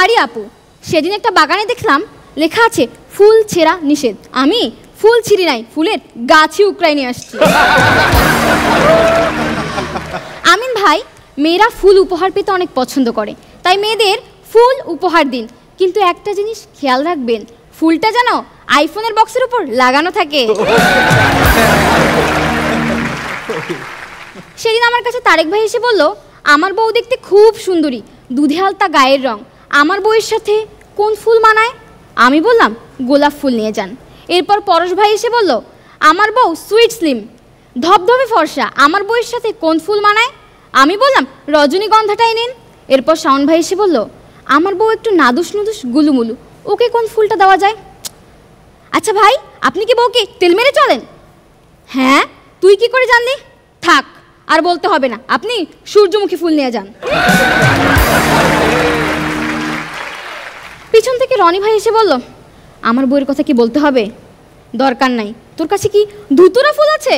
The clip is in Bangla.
বাড়ি আপু, সেদিন একটা বাগানে দেখলাম লেখা আছে ফুল ছেঁড়া নিষেধ। আমি ফুল ছিঁড়ি নাই, ফুলের গাছই উকড়াই নিয়ে আসছি। আমিন ভাই, মেয়েরা ফুল উপহার পেতে অনেক পছন্দ করে, তাই মেয়েদের ফুল উপহার দিন, কিন্তু একটা জিনিস খেয়াল রাখবেন, ফুলটা যেন আইফোনের বক্সের উপর লাগানো থাকে। সেদিন আমার কাছে তারেক ভাই এসে বলল, আমার বউ দেখতে খুব সুন্দরী, দুধে আলতা গায়ের রং, আমার বউয়ের সাথে কোন ফুল মানায়? আমি বললাম গোলাপ ফুল নিয়ে যান। এরপর পরশ ভাই এসে বলল, আমার বউ সুইট স্লিম, ধবধবে ফর্সা, আমার বউয়ের সাথে কোন ফুল মানায়? আমি বললাম রজনীগন্ধাটাই নিন। এরপর শাওন ভাই এসে বলল, আমার বউ একটু নাদুস নুদুস গুলুমুলু, ওকে কোন ফুলটা দেওয়া যায়? আচ্ছা ভাই, আপনি কি বউকে তেল মেরে চলেন? হ্যাঁ, তুই কি করে জানলি? থাক, আর বলতে হবে না, আপনি সূর্যমুখী ফুল নিয়ে যান। পিছন থেকে রনি ভাই এসে বলল, আমার বউয়ের কথা কি বলতে হবে? দরকার নাই, তোর কাছে কি ধুতুরা ফুল আছে?